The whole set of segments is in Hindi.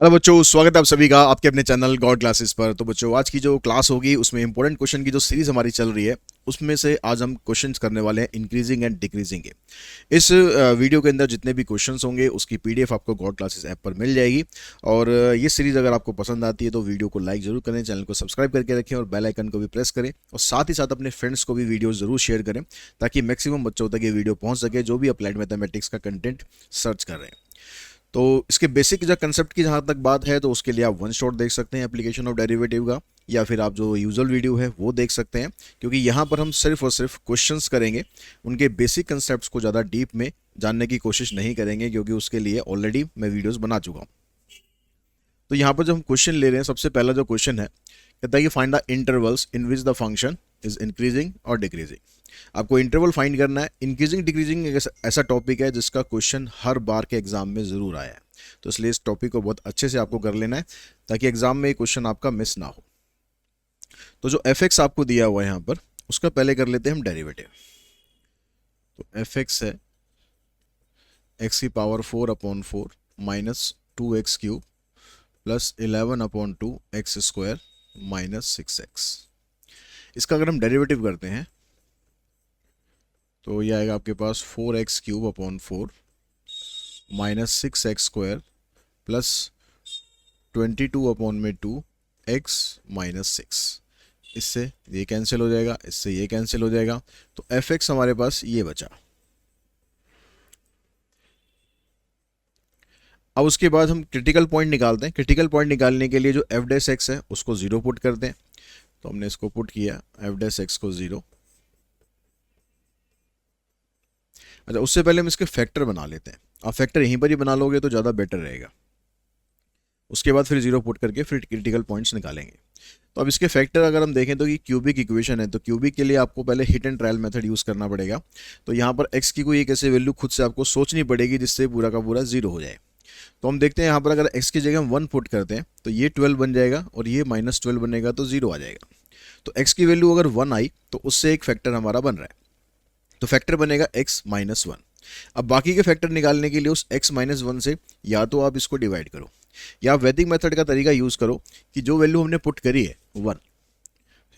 हेलो बच्चों, स्वागत है आप सभी का आपके अपने चैनल गॉड क्लासेस पर। तो बच्चों, आज की जो क्लास होगी उसमें इंपॉर्टेंट क्वेश्चन की जो सीरीज हमारी चल रही है उसमें से आज हम क्वेश्चंस करने वाले हैं इंक्रीजिंग एंड डिक्रीजिंग के। इस वीडियो के अंदर जितने भी क्वेश्चंस होंगे उसकी पीडीएफ आपको गॉड क्लासेस ऐप पर मिल जाएगी। और ये सीरीज अगर आपको पसंद आती है तो वीडियो को लाइक जरूर करें, चैनल को सब्सक्राइब करके रखें और बेल आइकन को भी प्रेस करें, और साथ ही साथ अपने फ्रेंड्स को भी वीडियो जरूर शेयर करें ताकि मैक्सिमम बच्चों तक ये वीडियो पहुंच सके जो भी अप्लाइड मैथमेटिक्स का कंटेंट सर्च कर रहे हैं। तो इसके बेसिक जो कंसेप्ट की जहाँ तक बात है तो उसके लिए आप वन शॉट देख सकते हैं एप्लीकेशन ऑफ डेरिवेटिव का, या फिर आप जो यूजुअल वीडियो है वो देख सकते हैं, क्योंकि यहाँ पर हम सिर्फ और सिर्फ क्वेश्चंस करेंगे। उनके बेसिक कंसेप्ट्स को ज़्यादा डीप में जानने की कोशिश नहीं करेंगे क्योंकि उसके लिए ऑलरेडी मैं वीडियोज़ बना चुका हूँ। तो यहाँ पर जब हम क्वेश्चन ले रहे हैं, सबसे पहला जो क्वेश्चन है कहता है कि find the intervals in which the function is increasing और डिक्रीजिंग। आपको इंटरवल फाइंड करना है। इंक्रीजिंग डिक्रीजिंग एक ऐसा टॉपिक है जिसका क्वेश्चन हर बार के एग्जाम में ज़रूर आया है, तो इसलिए इस टॉपिक को बहुत अच्छे से आपको कर लेना है ताकि एग्जाम में क्वेश्चन आपका मिस ना हो। तो जो एफ एक्स आपको दिया हुआ है यहाँ पर, उसका पहले कर लेते हैं हम डेरिवेटिव। तो एफ एक्स है एक्स की power 4/4 minus 2x³ plus 11/2 x square minus 6x। इसका अगर हम डेरिवेटिव करते हैं तो ये आएगा आपके पास 4x³ minus 6x² plus 22/2 x minus 6। इससे ये कैंसिल हो जाएगा, इससे ये कैंसिल हो जाएगा, तो एफ एक्स हमारे पास ये बचा। अब उसके बाद हम क्रिटिकल पॉइंट निकालते हैं। क्रिटिकल पॉइंट निकालने के लिए जो एफ डैश एक्स है उसको 0 पुट करते हैं। तो हमने इसको पुट किया एफ डैश एक्स को 0। अच्छा, उससे पहले हम इसके फैक्टर बना लेते हैं। आप फैक्टर यहीं पर ही बना लोगे तो ज़्यादा बेटर रहेगा। उसके बाद फिर 0 पुट करके फिर क्रिटिकल पॉइंट्स निकालेंगे। तो अब इसके फैक्टर अगर हम देखें तो कि क्यूबिक इक्वेशन है, तो क्यूबिक के लिए आपको पहले hit and trial method use करना पड़ेगा। तो यहाँ पर x की कोई एक ऐसे वैल्यू खुद से आपको सोचनी पड़ेगी जिससे पूरा का पूरा 0 हो जाए। तो हम देखते हैं यहाँ पर अगर x की जगह हम 1 पुट करते हैं तो ये 12 बन जाएगा और ये -12 बनेगा तो 0 आ जाएगा। तो x की वैल्यू अगर 1 आई तो उससे एक फैक्टर हमारा बन रहा है, तो फैक्टर बनेगा x-1। अब बाकी के फैक्टर निकालने के लिए उस x-1 से या तो आप इसको डिवाइड करो या आप वैदिक मेथड का तरीका यूज़ करो कि जो वैल्यू हमने पुट करी है 1,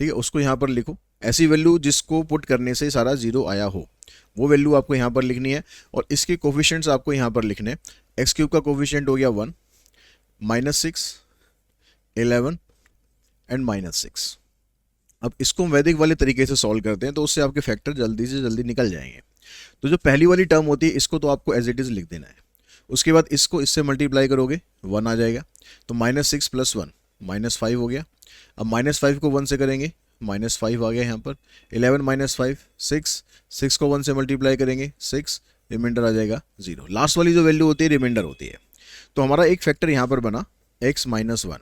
ठीक है, उसको यहाँ पर लिखो। ऐसी वैल्यू जिसको पुट करने से सारा 0 आया हो वो वैल्यू आपको यहाँ पर लिखनी है, और इसके कोफिशिएंट्स आपको यहाँ पर लिखने हैं। x³ का कोफिशिएंट हो गया 1, -6, 11 एंड -6। अब इसको हम वैदिक वाले तरीके से सॉल्व करते हैं तो उससे आपके फैक्टर जल्दी से जल्दी निकल जाएंगे। तो जो पहली वाली टर्म होती है इसको तो आपको एज इट इज़ लिख देना है। उसके बाद इसको इससे मल्टीप्लाई करोगे 1 आ जाएगा, तो -6 + 1 -5 हो गया। अब -5 को 1 से करेंगे -5 आ गया यहाँ पर। 11 - 5 6, 6 को 1 से मल्टीप्लाई करेंगे 6, रिमाइंडर आ जाएगा 0। लास्ट वाली जो वैल्यू होती है रिमाइंडर होती है। तो हमारा एक फैक्टर यहाँ पर बना x-1,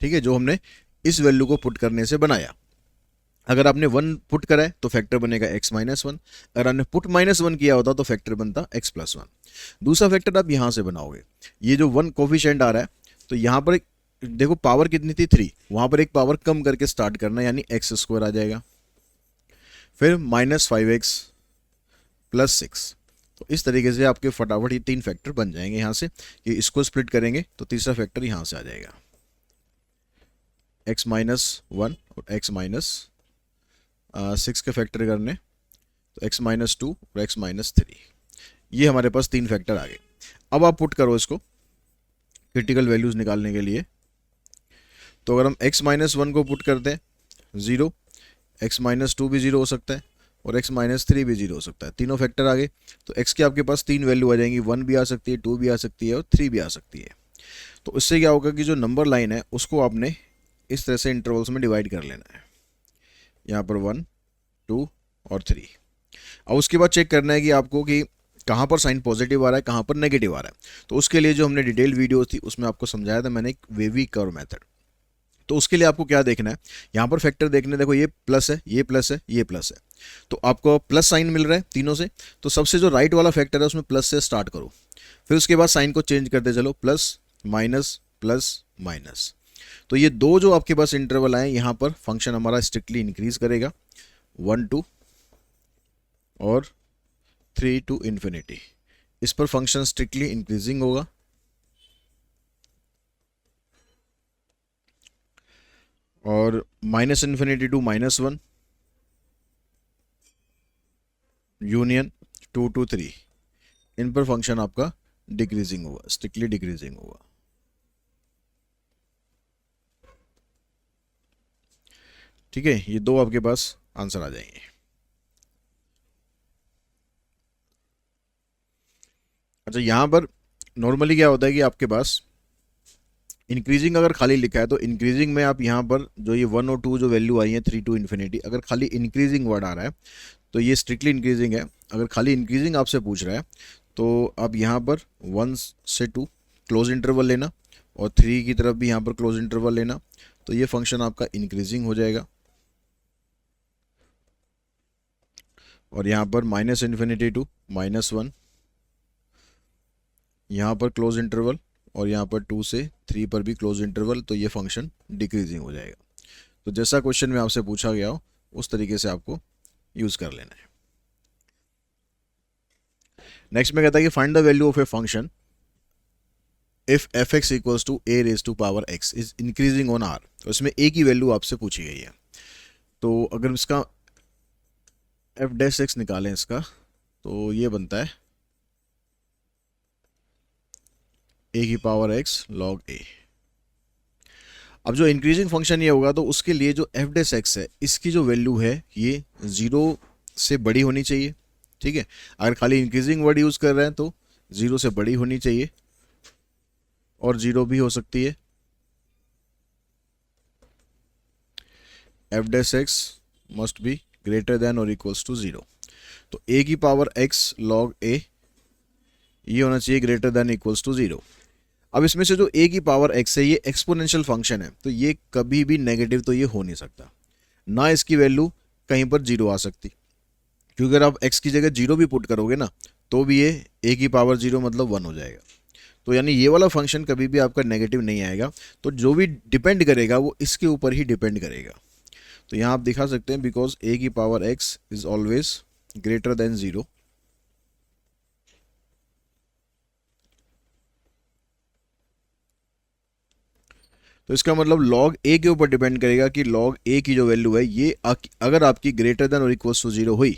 ठीक है, जो हमने इस वैल्यू को पुट करने से बनाया। अगर आपने 1 पुट करा है तो फैक्टर बनेगा x-1, अगर आपने पुट -1 किया होता तो फैक्टर बनता x+1। दूसरा फैक्टर आप यहाँ से बनाओगे, ये जो 1 कोफिशिएंट आ रहा है तो यहाँ पर देखो पावर कितनी थी 3, वहाँ पर एक पावर कम करके स्टार्ट करना, यानी x² आ जाएगा, फिर -5x + 6। तो इस तरीके से आपके फटाफट ये 3 फैक्टर बन जाएंगे। यहाँ से कि इसको स्प्लिट करेंगे तो तीसरा फैक्टर यहाँ से आ जाएगा x-1 और x-6 के फैक्टर करने तो x-2 और x-3। ये हमारे पास 3 फैक्टर आ गए। अब आप पुट करो इसको क्रिटिकल वैल्यूज निकालने के लिए। तो अगर हम x-1 को पुट करते हैं 0, x-2 भी 0 हो सकता है और x-3 भी 0 हो सकता है। तीनों फैक्टर आ गए तो x की आपके पास 3 वैल्यू आ जाएंगी, 1 भी आ सकती है, 2 भी आ सकती है और 3 भी आ सकती है। तो इससे क्या होगा कि जो नंबर लाइन है उसको आपने इस तरह से इंटरवल्स में डिवाइड कर लेना है, यहाँ पर 1, 2 और 3। अब उसके बाद चेक करना है कि आपको कि कहाँ पर साइन पॉजिटिव आ रहा है, कहाँ पर नेगेटिव आ रहा है। तो उसके लिए जो हमने डिटेल वीडियो थी उसमें आपको समझाया था मैंने एक वेवी कर्व मेथड। तो उसके लिए आपको क्या देखना है, यहाँ पर फैक्टर देखने, देखो ये प्लस है, ये प्लस है, ये प्लस है, तो आपको प्लस साइन मिल रहा है तीनों से। तो सबसे जो राइट वाला फैक्टर है उसमें प्लस से स्टार्ट करो, फिर उसके बाद साइन को चेंज करते चलो, प्लस माइनस प्लस माइनस। तो ये दो जो आपके पास इंटरवल आए यहाँ पर फंक्शन हमारा स्ट्रिक्टली इंक्रीज करेगा 1 to और 3 to इन्फिनिटी। इस पर फंक्शन स्ट्रिक्टली इंक्रीजिंग होगा और minus infinity to -1 union 2 to 3, इन पर फंक्शन आपका डिक्रीजिंग होगा, स्ट्रिक्टली डिक्रीजिंग होगा। ठीक है, ये दो आपके पास आंसर आ जाएंगे। अच्छा, यहां पर नॉर्मली क्या होता है कि आपके पास इंक्रीजिंग अगर खाली लिखा है तो इंक्रीजिंग में आप यहाँ पर जो ये 1 और 2 जो वैल्यू आई है 3 to इन्फिनिटी, अगर खाली इंक्रीजिंग वर्ड आ रहा है तो ये स्ट्रिक्टली इंक्रीजिंग है। अगर खाली इंक्रीजिंग आपसे पूछ रहा है तो आप यहाँ पर 1 से 2 क्लोज इंटरवल लेना और 3 की तरफ भी यहाँ पर क्लोज इंटरवल लेना, तो ये फंक्शन आपका इंक्रीजिंग हो जाएगा। और यहाँ पर माइनस इन्फिनिटी टू -1, यहाँ पर क्लोज इंटरवल और यहाँ पर 2 से 3 पर भी क्लोज इंटरवल, तो ये फंक्शन डिक्रीजिंग हो जाएगा। तो जैसा क्वेश्चन में आपसे पूछा गया हो उस तरीके से आपको यूज कर लेना है। नेक्स्ट में कहता है कि find the value of a function if f x equals to a raise to power x is increasing on R. तो इसमें ए की वैल्यू आपसे पूछी गई है। तो अगर इसका एफ डैश एक्स निकालें इसका, तो ये बनता है ए की पावर एक्स लॉग ए। अब जो इंक्रीजिंग फंक्शन ये होगा तो उसके लिए जो एफ डैश एक्स है इसकी जो वैल्यू है ये 0 से बड़ी होनी चाहिए। ठीक है, अगर खाली इंक्रीजिंग वर्ड यूज कर रहे हैं तो 0 से बड़ी होनी चाहिए और 0 भी हो सकती है। F dash x must be greater than और इक्वल्स टू 0। तो ए की पावर एक्स लॉग ए ये होना चाहिए ग्रेटर देन इक्वल्स टू 0। अब इसमें से जो a की पावर x है ये एक्सपोनेंशियल फंक्शन है, तो ये कभी भी नेगेटिव तो ये हो नहीं सकता, ना इसकी वैल्यू कहीं पर 0 आ सकती, क्योंकि अगर आप x की जगह 0 भी पुट करोगे ना तो भी ये a की पावर 0 मतलब 1 हो जाएगा। तो यानी ये वाला फंक्शन कभी भी आपका नेगेटिव नहीं आएगा। तो जो भी डिपेंड करेगा वो इसके ऊपर ही डिपेंड करेगा। तो यहाँ आप दिखा सकते हैं बिकॉज a की power x is always greater than 0। तो इसका मतलब log a के ऊपर डिपेंड करेगा कि log a की जो वैल्यू है ये अगर आपकी ग्रेटर देन और इक्वल्स टू 0 हुई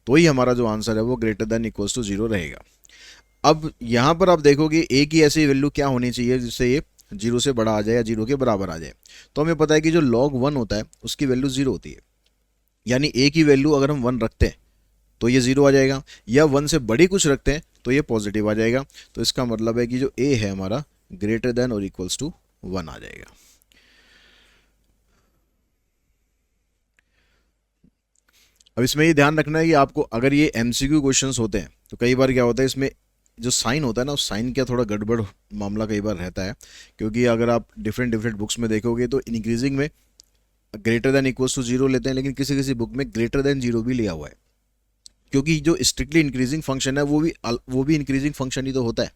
तो ही हमारा जो आंसर है वो ग्रेटर देन इक्वल्स टू 0 रहेगा। अब यहाँ पर आप देखोगे a की ऐसी वैल्यू क्या होनी चाहिए जिससे ये 0 से बड़ा आ जाए या 0 के बराबर आ जाए। तो हमें पता है कि जो log 1 होता है उसकी वैल्यू 0 होती है, यानी a की वैल्यू अगर हम 1 रखते हैं तो ये 0 आ जाएगा, या 1 से बड़ी कुछ रखते हैं तो ये पॉजिटिव आ जाएगा। तो इसका मतलब है कि जो a है हमारा ग्रेटर देन और इक्वल्स टू 1 आ जाएगा। अब इसमें ये ध्यान रखना है कि आपको अगर ये एमसीक्यू क्वेश्चंस होते हैं तो कई बार क्या होता है इसमें जो साइन होता है ना उस साइन का थोड़ा गड़बड़ मामला कई बार रहता है, क्योंकि अगर आप डिफरेंट डिफरेंट बुक्स में देखोगे तो इंक्रीजिंग में ग्रेटर देन इक्वल्स टू 0 लेते हैं, लेकिन किसी किसी बुक में ग्रेटर देन 0 भी लिया हुआ है, क्योंकि जो स्ट्रिक्टली इंक्रीजिंग फंक्शन है वो भी इंक्रीजिंग फंक्शन ही तो होता है।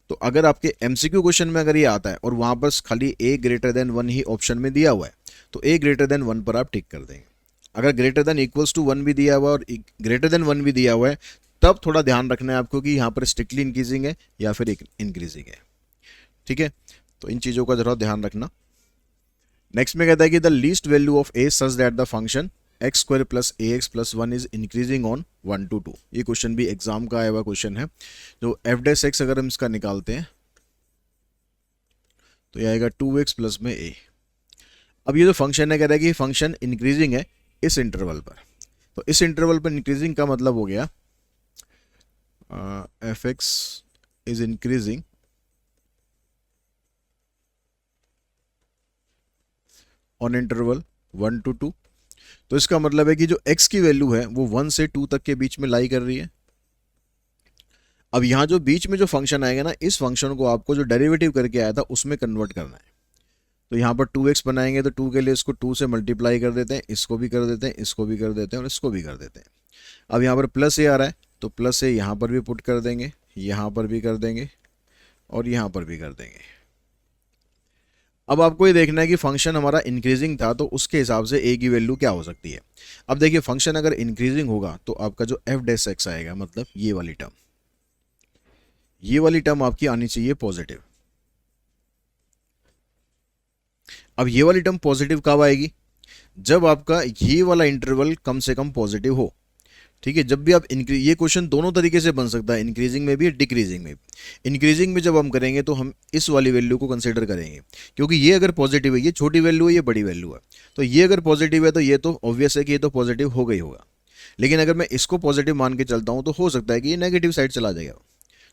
तो अगर आपके एमसीक्यू क्वेश्चन में अगर ये आता है और वहां पर खाली ए ग्रेटर देन 1 ही ऑप्शन में दिया हुआ है तो ए ग्रेटर देन 1 पर आप टिक कर देंगे। अगर ग्रेटर देन इक्वल्स टू 1 भी दिया हुआ है और ग्रेटर देन 1 भी दिया हुआ है तब थोड़ा ध्यान रखना है आपको कि यहाँ पर स्ट्रिक्टली इंक्रीजिंग है या फिर इंक्रीजिंग है। ठीक है, तो इन चीज़ों का जरा ध्यान रखना। नेक्स्ट में कहता है कि the least value of A such that the function x square plus A x plus 1 is increasing on 1 to 2। ये क्वेश्चन भी एग्जाम का आया हुआ क्वेश्चन है। जो एफ डैश एक्स अगर हम इसका निकालते हैं तो ये आएगा 2x प्लस में a। अब ये जो फंक्शन है कह रहा है कि फंक्शन इंक्रीजिंग है इस इंटरवल पर। तो इस इंटरवल पर इंक्रीजिंग का मतलब हो गया F x is increasing on interval 1 to 2। तो इसका मतलब है कि जो x की वैल्यू है वो 1 से 2 तक के बीच में लाई कर रही है। अब यहाँ जो बीच में जो फंक्शन आएगा ना इस फंक्शन को आपको जो डेरिवेटिव करके आया था उसमें कन्वर्ट करना है। तो यहाँ पर 2x बनाएंगे तो 2 के लिए इसको 2 से मल्टीप्लाई कर देते हैं, इसको भी कर देते हैं, इसको भी कर देते हैं और इसको भी कर देते हैं। अब यहाँ पर प्लस ए आ रहा है तो प्लस ए यहाँ पर भी पुट कर देंगे, यहाँ पर भी कर देंगे और यहाँ पर भी कर देंगे। अब आपको ये देखना है कि फंक्शन हमारा इंक्रीजिंग था तो उसके हिसाब से ए की वैल्यू क्या हो सकती है। अब देखिए फंक्शन अगर इंक्रीजिंग होगा तो आपका जो एफ डैश एक्स आएगा मतलब ये वाली टर्म आपकी आनी चाहिए पॉजिटिव। अब ये वाली टर्म पॉजिटिव कब आएगी, जब आपका ये वाला इंटरवल कम से कम पॉजिटिव हो। ठीक है, जब भी आप ये क्वेश्चन दोनों तरीके से बन सकता है, इंक्रीजिंग में भी डिक्रीजिंग में भी। इंक्रीजिंग में जब हम करेंगे तो हम इस वाली वैल्यू को कंसिडर करेंगे, क्योंकि ये अगर पॉजिटिव है, ये छोटी वैल्यू है, ये बड़ी वैल्यू है, तो ये अगर पॉजिटिव है तो ये तो ऑब्वियस है कि ये तो पॉजिटिव हो गई होगा। लेकिन अगर मैं इसको पॉजिटिव मान के चलता हूँ तो हो सकता है कि ये नेगेटिव साइड चला जाएगा।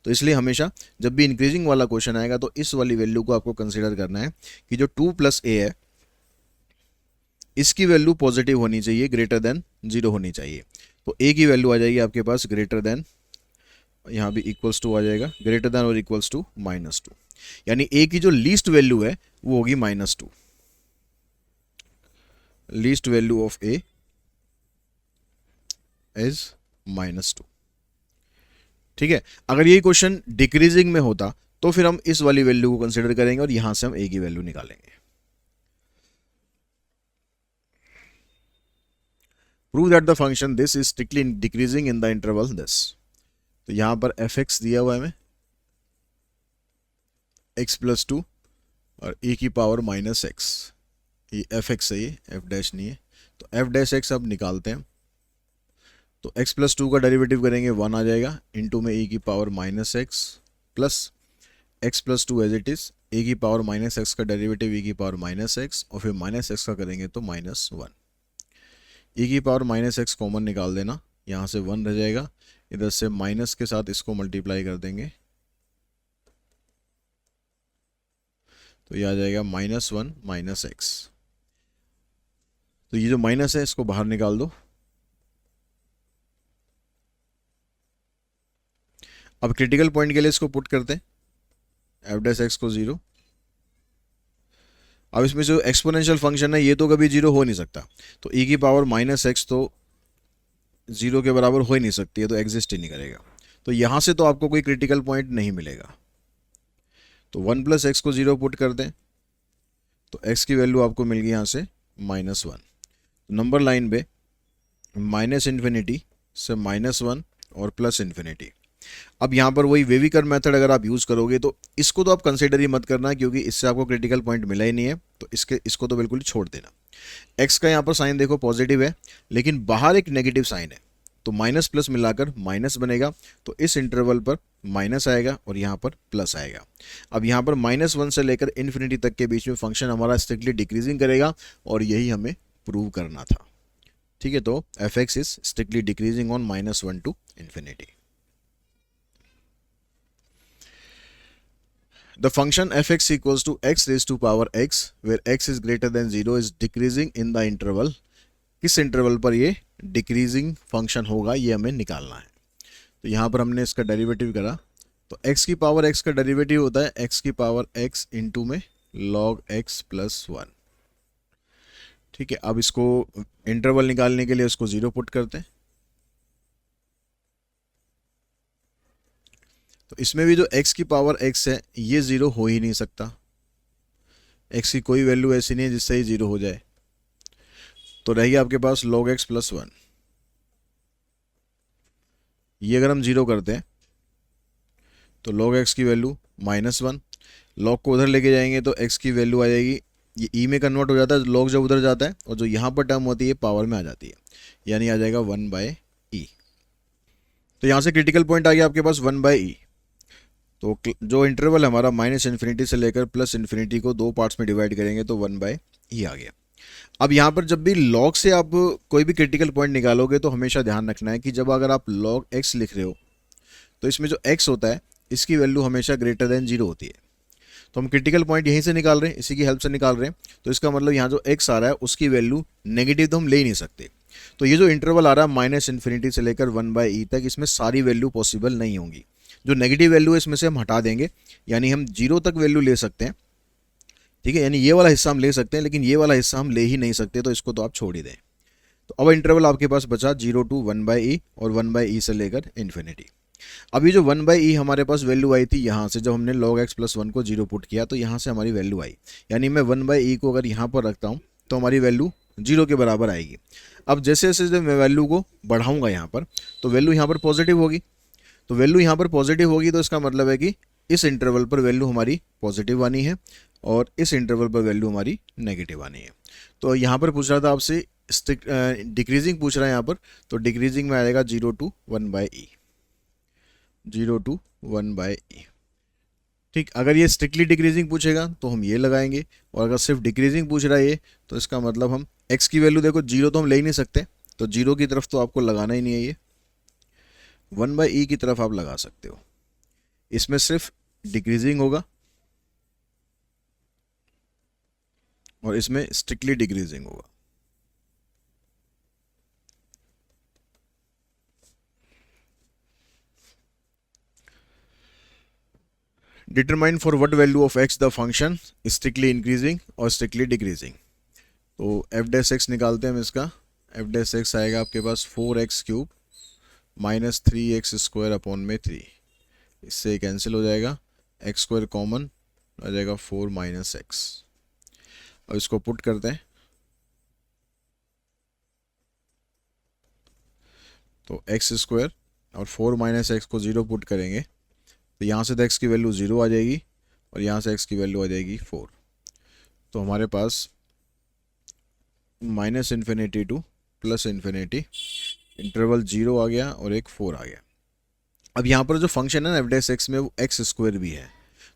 तो इसलिए हमेशा जब भी इंक्रीजिंग वाला क्वेश्चन आएगा तो इस वाली वैल्यू को आपको कंसिडर करना है कि जो 2 + a है इसकी वैल्यू पॉजिटिव होनी चाहिए, ग्रेटर देन 0 होनी चाहिए। तो a की वैल्यू आ जाएगी आपके पास ग्रेटर देन, यहाँ भी इक्वल्स टू आ जाएगा, ग्रेटर देन और इक्वल्स टू -2, यानी a की जो लीस्ट वैल्यू है वो होगी -2। Least value of a is -2। ठीक है, अगर ये क्वेश्चन डिक्रीजिंग में होता तो फिर हम इस वाली वैल्यू को कंसिडर करेंगे और यहां से हम a की वैल्यू निकालेंगे। Prove that the function this is strictly decreasing in the interval this. तो यहां पर fx दिया हुआ है हमें x + 2 और e की पावर -x, ये fx है, ये f' नहीं है, तो f' अब निकालते हैं। तो x + 2 का डेरिवेटिव करेंगे 1 आ जाएगा, इनटू में e की power -x plus x + 2 as it is, e की पावर -x का डेरिवेटिव e की पावर -x और फिर -x का करेंगे तो -1। e की पावर -x कॉमन निकाल देना, यहाँ से 1 रह जाएगा, इधर से माइनस के साथ इसको मल्टीप्लाई कर देंगे तो ये आ जाएगा -1 -x। तो ये जो माइनस है इसको बाहर निकाल दो। अब क्रिटिकल पॉइंट के लिए इसको पुट करते हैं, f' को 0। अब इसमें जो एक्सपोनेंशियल फंक्शन है ये तो कभी 0 हो नहीं सकता, तो e की पावर -x तो 0 के बराबर हो ही नहीं सकती है, तो एग्जिस्ट ही नहीं करेगा। तो यहाँ से तो आपको कोई क्रिटिकल पॉइंट नहीं मिलेगा। तो 1 + x को 0 पुट कर दें तो x की वैल्यू आपको मिल गई यहाँ से -1। नंबर लाइन पे -∞ से -1 और +∞। अब यहाँ पर वही वेविकर मेथड अगर आप यूज़ करोगे तो इसको तो आप कंसिडर ही मत करना, क्योंकि इससे आपको क्रिटिकल पॉइंट मिला ही नहीं है, तो इसको तो बिल्कुल ही छोड़ देना। x का यहाँ पर साइन देखो पॉजिटिव है, लेकिन बाहर एक नेगेटिव साइन है, तो माइनस प्लस मिलाकर माइनस बनेगा, तो इस इंटरवल पर माइनस आएगा और यहाँ पर प्लस आएगा। अब यहाँ पर -1 से लेकर इन्फिनिटी तक के बीच में फंक्शन हमारा स्ट्रिक्टली डिक्रीजिंग करेगा और यही हमें प्रूव करना था। ठीक है, तो f(x) is strictly decreasing on -1 to ∞. The function f(x) equals to x raised to power x where x is greater than 0 is decreasing in the interval. किस इंटरवल पर ये डिक्रीजिंग फंक्शन होगा ये हमें निकालना है। तो यहाँ पर हमने इसका डेरिवेटिव करा, तो x की पावर x का डेरिवेटिव होता है x की पावर x इंटू में log x + 1। ठीक है, अब इसको इंटरवल निकालने के लिए इसको 0 पुट करते हैं। तो इसमें भी जो x की पावर x है ये 0 हो ही नहीं सकता, x की कोई वैल्यू ऐसी नहीं है जिससे ही 0 हो जाए, तो रहेगी आपके पास log x + 1। ये अगर हम 0 करते हैं तो log x की वैल्यू -1, log को उधर लेके जाएंगे तो x की वैल्यू आ जाएगी, ये e में कन्वर्ट हो जाता है log जब उधर जाता है, और जो यहाँ पर टर्म होती है पावर में आ जाती है, यानी आ जाएगा 1/e। तो यहाँ से क्रिटिकल पॉइंट आ गया आपके पास 1/e। तो जो इंटरवल हमारा -∞ से लेकर +∞ को 2 पार्ट्स में डिवाइड करेंगे तो 1/e आ गया। अब यहाँ पर जब भी log से आप कोई भी क्रिटिकल पॉइंट निकालोगे तो हमेशा ध्यान रखना है कि जब अगर आप log x लिख रहे हो तो इसमें जो x होता है इसकी वैल्यू हमेशा ग्रेटर देन 0 होती है। तो हम क्रिटिकल पॉइंट यहीं से निकाल रहे हैं, इसी की हेल्प से निकाल रहे हैं, तो इसका मतलब यहाँ जो x आ रहा है उसकी वैल्यू नेगेटिव तो हम ले ही नहीं सकते। तो ये जो इंटरवल आ रहा है -∞ से लेकर 1/e तक, इसमें सारी वैल्यू पॉसिबल नहीं होंगी। जो नेगेटिव वैल्यू है इसमें से हम हटा देंगे, यानी हम 0 तक वैल्यू ले सकते हैं। ठीक है, यानी ये वाला हिस्सा हम ले सकते हैं, लेकिन ये वाला हिस्सा हम ले ही नहीं सकते, तो इसको तो आप छोड़ ही दें। तो अब इंटरवल आपके पास बचा 0 to 1/e और 1/e से लेकर ∞। अब ये जो 1/e हमारे पास वैल्यू आई थी यहाँ से, जब हमने log x + 1 को 0 पुट किया तो यहाँ से हमारी वैल्यू आई, यानी मैं 1/e को अगर यहाँ पर रखता हूँ तो हमारी वैल्यू 0 के बराबर आएगी। अब जैसे जैसे जब मैं वैल्यू को बढ़ाऊँगा यहाँ पर, तो वैल्यू यहाँ पर पॉजिटिव होगी, तो वैल्यू यहाँ पर पॉजिटिव होगी तो इसका मतलब है कि इस इंटरवल पर वैल्यू हमारी पॉजिटिव आनी है, और इस इंटरवल पर वैल्यू हमारी नेगेटिव आनी है। तो यहाँ पर पूछ रहा था आपसे डिक्रीजिंग पूछ रहा है यहाँ पर, तो डिक्रीजिंग में आएगा 0 to 1/e, 0 to 1/e। ठीक, अगर ये स्ट्रिक्टली डिक्रीजिंग पूछेगा तो हम ये लगाएंगे, और अगर सिर्फ डिक्रीजिंग पूछ रहा है ये, तो इसका मतलब हम x की वैल्यू, देखो 0 तो हम ले ही नहीं सकते, तो 0 की तरफ तो आपको लगाना ही नहीं है, ये 1/e की तरफ आप लगा सकते हो। इसमें सिर्फ डिक्रीजिंग होगा और इसमें स्ट्रिक्टली डिक्रीजिंग होगा। Determine for what value of x the function strictly increasing और स्ट्रिक्टली डिक्रीजिंग। तो एफ डैश एक्स निकालते हैं हम इसका। एफ डैश एक्स आएगा आपके पास 4x³ माइनस 3x² अपॉन में 3, इससे कैंसिल हो जाएगा, x² कॉमन आ जाएगा 4 माइनस एक्स। अब इसको पुट करते हैं, तो x² और 4 माइनस एक्स को 0 पुट करेंगे, तो यहाँ से तो x की वैल्यू 0 आ जाएगी और यहाँ से x की वैल्यू आ जाएगी 4। तो हमारे पास -∞ टू +∞, इंटरवल 0 आ गया और एक 4 आ गया। अब यहाँ पर जो फंक्शन है ना f(x) में वो x² भी है,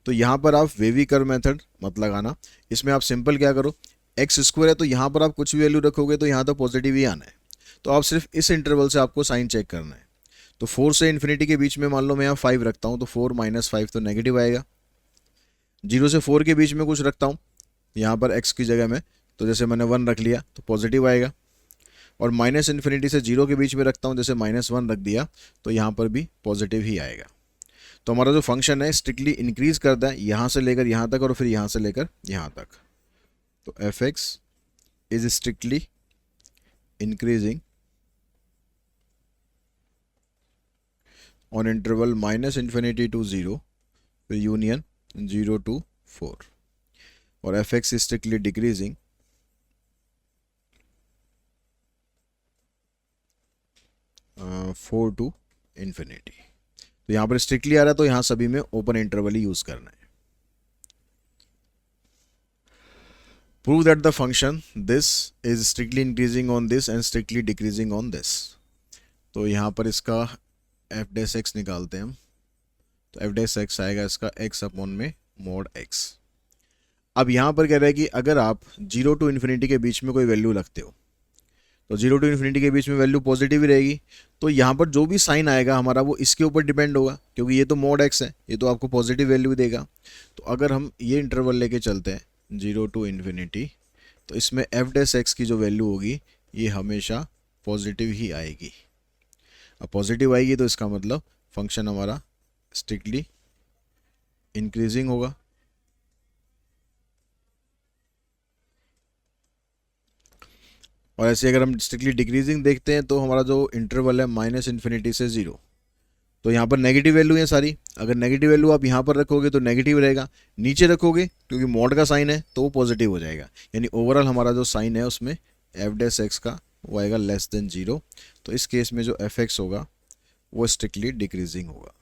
तो यहाँ पर आप वेवी कर्व मेथड मत लगाना। इसमें आप सिंपल क्या करो, x² है तो यहाँ पर आप कुछ भी वैल्यू रखोगे तो यहाँ तो पॉजिटिव ही आना है, तो आप सिर्फ इस इंटरवल से आपको साइन चेक करना है। तो 4 से इन्फिनिटी के बीच में मान लो मैं यहाँ 5 रखता हूँ, तो 4 माइनस 5 तो नेगेटिव आएगा। 0 से 4 के बीच में कुछ रखता हूँ यहाँ पर x की जगह में, तो जैसे मैंने 1 रख लिया तो पॉजिटिव आएगा। और -∞ से 0 के बीच में रखता हूँ, जैसे -1 रख दिया, तो यहाँ पर भी पॉजिटिव ही आएगा। तो हमारा जो फंक्शन है स्ट्रिक्टली इंक्रीज करता है यहाँ से लेकर यहाँ तक और फिर यहाँ से लेकर यहाँ तक। तो f(x) is strictly increasing on interval -∞ to 0 फिर यूनियन 0 to 4, और f(x) is strictly decreasing (4 to ∞). तो यहाँ पर स्ट्रिक्टली आ रहा है, तो यहाँ सभी में ओपन इंटरवल ही यूज करना है। Prove that the function this is strictly increasing on this and strictly decreasing on this. तो यहाँ पर इसका f(x) निकालते हैं हम, तो f(x) आएगा इसका x अपॉन में mod x। अब यहाँ पर कह रहा है कि अगर आप 0 to ∞ के बीच में कोई वैल्यू रखते हो, तो 0 to ∞ के बीच में वैल्यू पॉजिटिव ही रहेगी, तो यहाँ पर जो भी साइन आएगा हमारा वो इसके ऊपर डिपेंड होगा, क्योंकि ये तो mod x है, ये तो आपको पॉजिटिव वैल्यू देगा। तो अगर हम ये इंटरवल लेके चलते हैं 0 to ∞, तो इसमें f(x) की जो वैल्यू होगी ये हमेशा पॉजिटिव ही आएगी। अब पॉजिटिव आएगी तो इसका मतलब फंक्शन हमारा स्ट्रिक्टली इंक्रीजिंग होगा। और ऐसे अगर हम स्ट्रिक्टली डिक्रीजिंग देखते हैं तो हमारा जो इंटरवल है -∞ से 0, तो यहाँ पर नेगेटिव वैल्यू है सारी। अगर नेगेटिव वैल्यू आप यहाँ पर रखोगे तो नेगेटिव रहेगा, नीचे रखोगे क्योंकि मॉड का साइन है तो वो पॉजिटिव हो जाएगा। यानी ओवरऑल हमारा जो साइन है उसमें f(x) का वो आएगा <0। तो इस केस में जो f(x) होगा वो स्ट्रिक्टली डिक्रीजिंग होगा।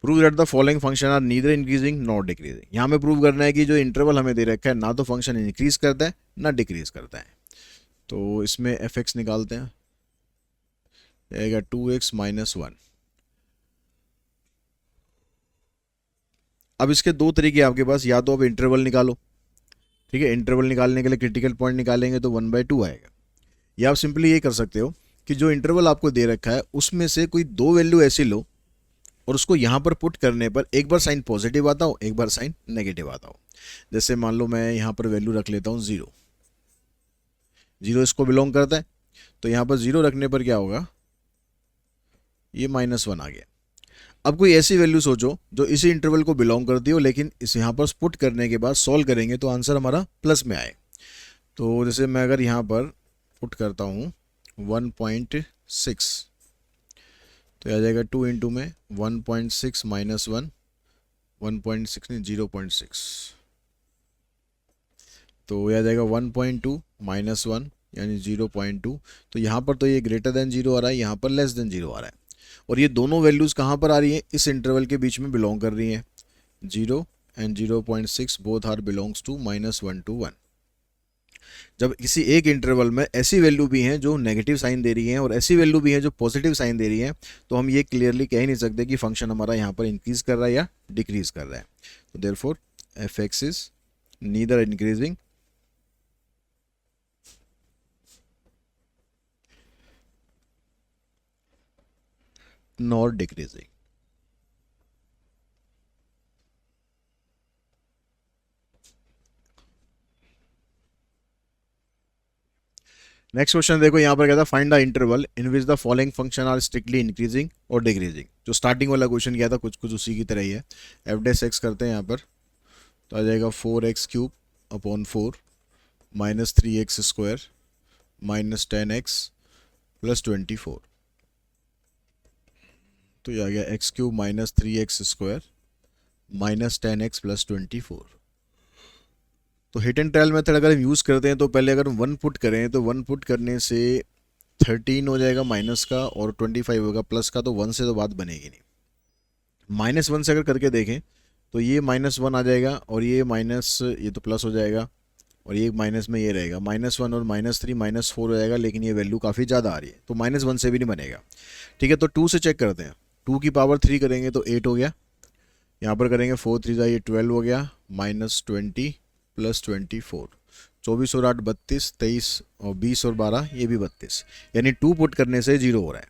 Prove that the following function are neither increasing not decreasing. यहाँ में प्रूव करना है कि जो इंटरवल हमें दे रखा है ना तो फंक्शन इंक्रीज करता है ना डिक्रीज करता है। तो इसमें f(x) निकालते हैं, आएगा 2x - 1। अब इसके दो तरीके आपके पास, या तो आप इंटरवल निकालो, ठीक है, इंटरवल निकालने के लिए क्रिटिकल पॉइंट निकालेंगे तो 1/2 आएगा, या आप सिंपली ये कर सकते हो कि जो इंटरवल आपको दे रखा है उसमें से कोई दो वैल्यू ऐसी लो और उसको यहाँ पर पुट करने पर एक बार साइन पॉजिटिव आता हो एक बार साइन नेगेटिव आता हो। जैसे मान लो मैं यहाँ पर वैल्यू रख लेता हूँ 0, 0 इसको बिलोंग करता है, तो यहाँ पर 0 रखने पर क्या होगा, ये -1 आ गया। अब कोई ऐसी वैल्यू सोचो जो इसी इंटरवल को बिलोंग करती हो, लेकिन इस यहाँ पर पुट करने के बाद सॉल्व करेंगे तो आंसर हमारा प्लस में आए। तो जैसे मैं अगर यहाँ पर पुट करता हूँ 1.6, तो आ जाएगा 2 इंटू में 1.6 - 1, 1.6 नहीं 0.6, तो यह आ जाएगा 1.2 - 1 यानी 0.2। तो यहाँ पर तो ये ग्रेटर देन 0 आ रहा है, यहाँ पर लेस देन 0 आ रहा है। और ये दोनों वैल्यूज़ कहाँ पर आ रही हैं, इस इंटरवल के बीच में बिलोंग कर रही हैं। 0 and 0.6 both are belongs to -1 to 1। जब किसी एक इंटरवल में ऐसी वैल्यू भी हैं जो नेगेटिव साइन दे रही हैं और ऐसी वैल्यू भी हैं जो पॉजिटिव साइन दे रही हैं, तो हम ये क्लियरली कह ही नहीं सकते कि फंक्शन हमारा यहाँ पर इंक्रीज कर रहा है या डिक्रीज कर रहा है। तो therefore f x is neither increasing nor decreasing. Next question देखो, यहाँ पर कहता है find the interval in which the following function are strictly increasing और डिक्रीजिंग। जो स्टार्टिंग वाला क्वेश्चन किया था कुछ कुछ उसी की तरह ही है। एफ डैश एक्स करते हैं यहाँ पर, तो आ जाएगा 4x³ अपॉन 4 -3x² -10x +24। तो ये आ गया x³ -3x² -10x +24। तो हिट एंड ट्रायल मेथड अगर हम यूज़ करते हैं तो पहले अगर हम 1 पुट करें तो 1 पुट करने से 13 हो जाएगा माइनस का और 25 होगा प्लस का, तो 1 से तो बात बनेगी नहीं। -1 से अगर करके देखें तो ये -1 आ जाएगा और ये माइनस, ये तो प्लस हो जाएगा और ये माइनस में ये रहेगा, -1 और -3 -4 हो जाएगा, लेकिन ये वैल्यू काफ़ी ज़्यादा आ रही है तो -1 से भी नहीं बनेगा। ठीक है, तो 2 से चेक करते हैं। 2 की पावर 3 करेंगे तो 8 हो गया, यहाँ पर करेंगे 4 3 जा, ये 12 हो गया, -20 +24, 24 और 8 32, 23 और 20 और 12 ये भी 32, यानी 2 पुट करने से 0 हो रहा है।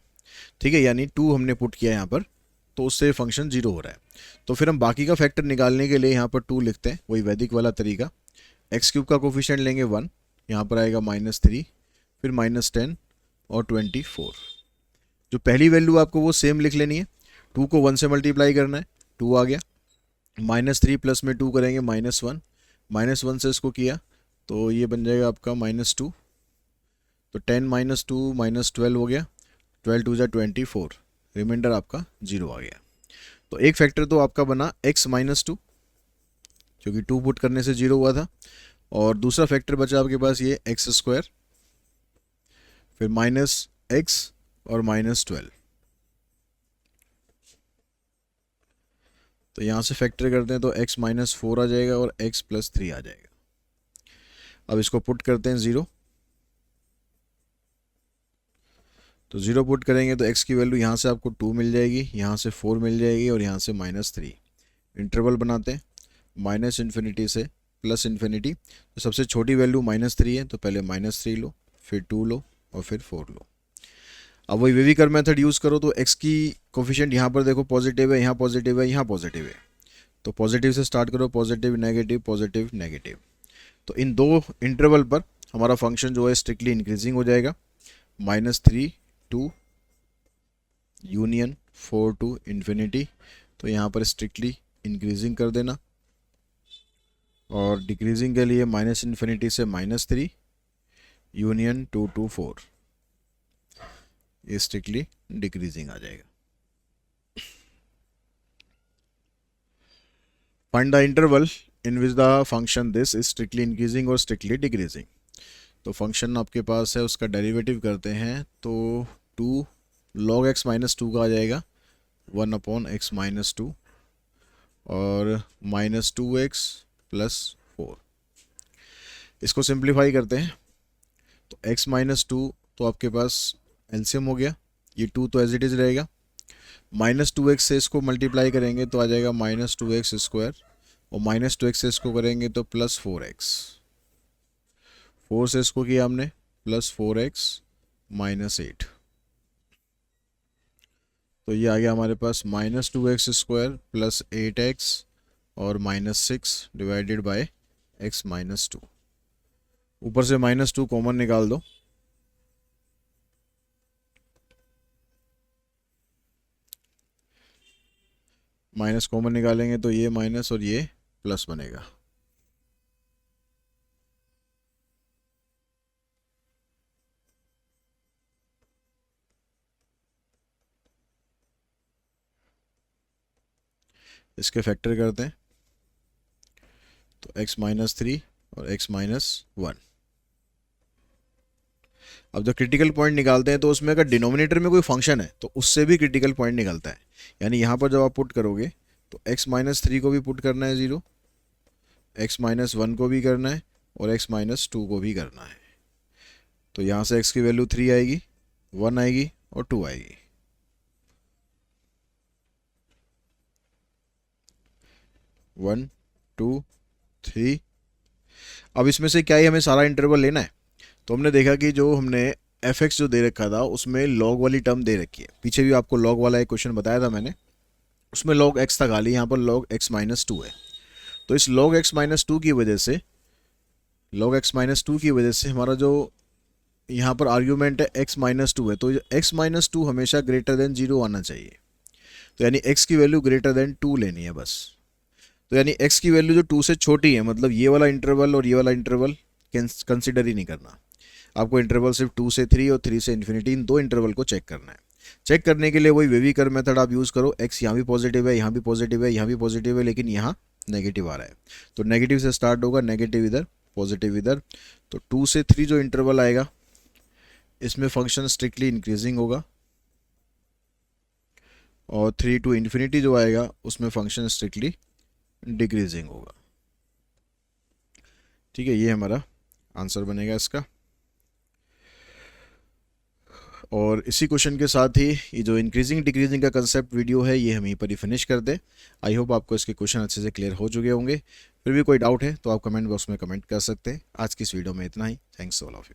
ठीक है, यानी 2 हमने पुट किया यहाँ पर तो उससे फंक्शन 0 हो रहा है। तो फिर हम बाकी का फैक्टर निकालने के लिए यहाँ पर 2 लिखते हैं, वही वैदिक वाला तरीका। x³ का कोफिशिएंट लेंगे 1, यहाँ पर आएगा -3, फिर -10 और 24। जो पहली वैल्यू आपको वो सेम लिख लेनी है, 2 को 1 से मल्टीप्लाई करना है, 2 आ गया, -3 प्लस में 2 करेंगे -1, -1 से इसको किया तो ये बन जाएगा आपका -2, तो 10 -2 -12 हो गया, 12 2 जा 24, रिमाइंडर आपका 0 आ गया। तो एक फैक्टर तो आपका बना x -2 क्योंकि 2 पुट करने से 0 हुआ था, और दूसरा फैक्टर बचा आपके पास ये x², फिर -x और -12। तो यहाँ से फैक्टर करते हैं तो x -4 आ जाएगा और x +3 आ जाएगा। अब इसको पुट करते हैं 0, तो 0 पुट करेंगे तो x की वैल्यू यहाँ से आपको 2 मिल जाएगी, यहाँ से 4 मिल जाएगी और यहाँ से -3। इंटरवल बनाते हैं -∞ से +∞। तो सबसे छोटी वैल्यू -3 है तो पहले -3 लो, फिर 2 लो और फिर 4 लो। अब वही वेविकर मेथड यूज़ करो तो x की कोफिशिएंट यहाँ पर देखो पॉजिटिव है, यहाँ पॉजिटिव है, यहाँ पॉजिटिव है, तो पॉजिटिव से स्टार्ट करो, पॉजिटिव नेगेटिव पॉजिटिव नेगेटिव। तो इन दो इंटरवल पर हमारा फंक्शन जो है स्ट्रिक्टली इंक्रीजिंग हो जाएगा, -3 to यूनियन 4 to इन्फिनिटी। तो यहाँ पर स्ट्रिक्टली इंक्रीजिंग कर देना, और डिक्रीजिंग के लिए -∞ से -3 यूनियन 2 to 4, ये स्ट्रिक्टली डिक्रीजिंग आ जाएगा। Find the interval in which the function this is strictly increasing और स्ट्रिक्टली डिक्रीजिंग। तो फंक्शन आपके पास है, उसका डेरिवेटिव करते हैं तो 2 log x -2 का आ जाएगा 1/x-2 और -2x +4। इसको सिंप्लीफाई करते हैं तो x -2 तो आपके पास एलसीएम हो गया, ये 2 तो एज इट इज़ रहेगा, -2x से इसको मल्टीप्लाई करेंगे तो आ जाएगा -2x² और -2x से इसको करेंगे तो +4x, 4 से इसको किया हमने +4x -8। तो ये आ गया हमारे पास -2x² +8x और -6 डिवाइडेड बाय x -2। ऊपर से -2 कॉमन निकाल दो, माइनस कॉमन निकालेंगे तो ये माइनस और ये प्लस बनेगा। इसके फैक्टर करते हैं तो x -3 और x -1, अब जब क्रिटिकल पॉइंट निकालते हैं तो उसमें अगर डिनोमिनेटर में कोई फंक्शन है तो उससे भी क्रिटिकल पॉइंट निकलता है। यानी यहाँ पर जब आप पुट करोगे तो x-3 को भी पुट करना है 0, x-1 को भी करना है और x-2 को भी करना है। तो यहाँ से x की वैल्यू 3 आएगी, 1 आएगी और 2 आएगी। One, two, three. अब इसमें से क्या ही हमें सारा इंटरवल लेना है। तो हमने देखा कि जो हमने fx जो दे रखा था उसमें log वाली टर्म दे रखी है। पीछे भी आपको log वाला एक क्वेश्चन बताया था मैंने, उसमें log x था खाली, यहाँ पर log x-2 है। तो इस log x-2 की वजह से हमारा जो यहाँ पर आर्ग्यूमेंट है x-2 है, तो x-2 हमेशा ग्रेटर देन 0 आना चाहिए। तो यानी x की वैल्यू ग्रेटर देन 2 लेनी है बस। तो यानी x की वैल्यू जो 2 से छोटी है, मतलब ये वाला इंटरवल और ये वाला इंटरवल कंसिडर ही नहीं करना। आपको इंटरवल सिर्फ 2 से 3 और 3 से इन्फिनिटी, इन दो इंटरवल को चेक करना है। चेक करने के लिए वही वेवी कर्व मेथड आप यूज़ करो। x यहाँ भी पॉजिटिव है, यहाँ भी पॉजिटिव है, यहाँ भी पॉजिटिव है, लेकिन यहाँ नेगेटिव आ रहा है। तो नेगेटिव से स्टार्ट होगा, नेगेटिव इधर, पॉजिटिव इधर। तो 2 से 3 जो इंटरवल आएगा इसमें फंक्शन स्ट्रिक्टली इंक्रीजिंग होगा, और 3 टू इन्फिनिटी जो आएगा उसमें फंक्शन स्ट्रिक्टली डिक्रीजिंग होगा। ठीक है, ये हमारा आंसर बनेगा इसका। और इसी क्वेश्चन के साथ ही ये जो इंक्रीजिंग डिक्रीजिंग का कंसेप्ट वीडियो है ये हम यहीं पर ही फिनिश कर दें। आई होप आपको इसके क्वेश्चन अच्छे से क्लियर हो चुके होंगे। फिर भी कोई डाउट है तो आप कमेंट बॉक्स में कमेंट कर सकते हैं। आज की इस वीडियो में इतना ही। Thanks all of you.